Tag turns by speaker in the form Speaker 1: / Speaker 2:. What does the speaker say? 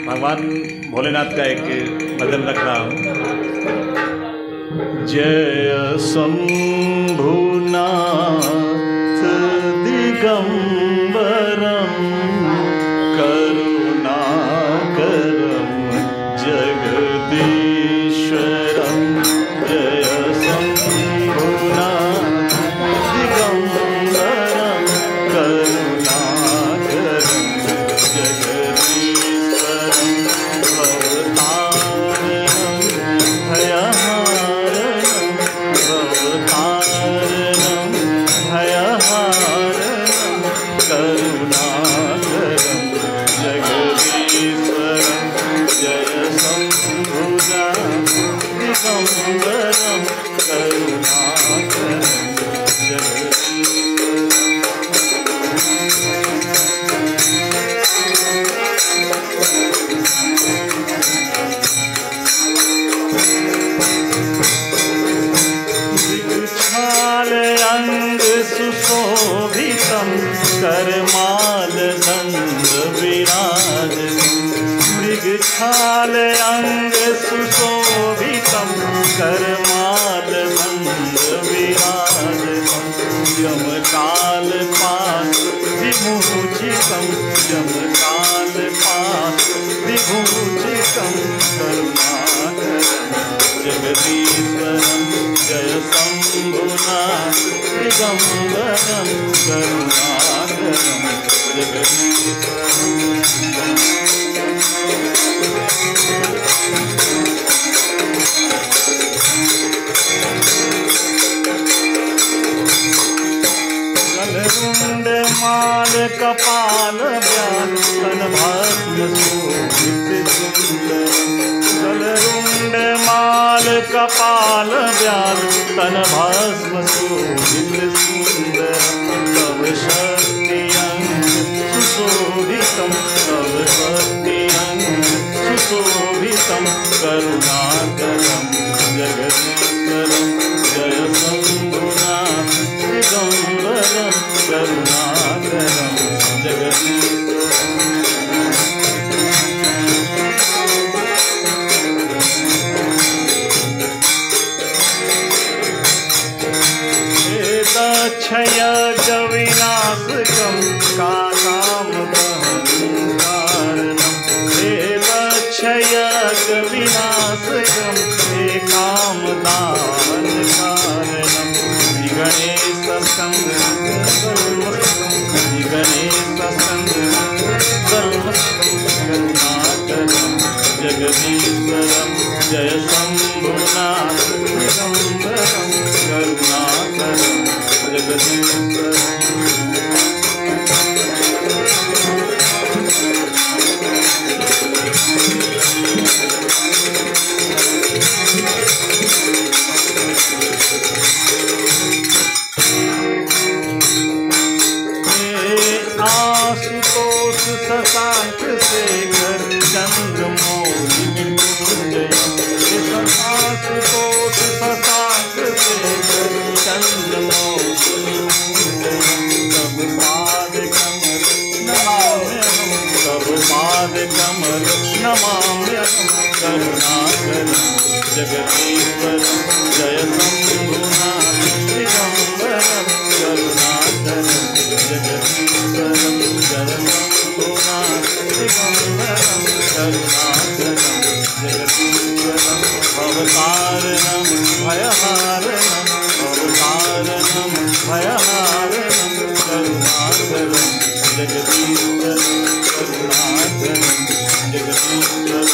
Speaker 1: भगवान भोलेनाथ का एक भजन रख रहा हूँ। जय शंभुनाथ दिगंबरम करुणाकरम जगदीश्वरम। जय शंभुनाथ दिगंबरम करुणाकरम जगदीश्वरम। भवतारणं भयहारणं भवतारणं भयहारणं करुणाकरं जगदीश्वरं। जय शंभुनाथ दिगंबरं करुणाकरं अंग सुशोभितं करमाल दंड विराज। मृगछाल अंग सुशोभितं करमाल दंड विराज। यमकाल पाश विभूषितं यमकाल पाश विभूषितं करुणाकरं जगदीश्वरं। जय शंभुनाथ दिगंबरं करुणाकरं जगदीश्वरं। गलरुंड माल कपाल व्याल तन भस्म शोभित सुंदरम। गलरुंड माल कपाल व्याल तन भस्म शोभित सुंदरम। तव शक्ति अंग सुशोभितं तव शक्ति अंग सुशोभितं करुणाकरं जगदीश्वरं। जय शंभुनाथ दिगंबरं करुणाकरं जगदीश्वरं। क्षयज्ञ विनाशकं काकामदहनं कारणं। क्षयज्ञ विनाशकं कामदान कारणं। गणेशस्कंदं करुणाकरं जगदीश्वरं। जय शंभुनाथ दिगंबरं करुणाकरं जगदीश्वरं। आशुतोष शशांक शेखर चंद्रमौलि मृत्युंजय। आशुतोष शशांक शेखर चंद्रमौलि मृत्युंजय। तब पाद कमल नमाम्यहं तब पाद कमल नमाम्यहं करुणाकरं जगदीश्वरं। जय शंभुनाथ दिगंबरं करुणाकरं जगदीश्वरं। जय शंभुनाथ दिगंबरं करुणाकरं जगदीश्वरं। भवतारणं भयहारणं भवतारणं भयहारणं करुणाकरं जगदीश्वरं करुणाकरं जगदीश्वरं।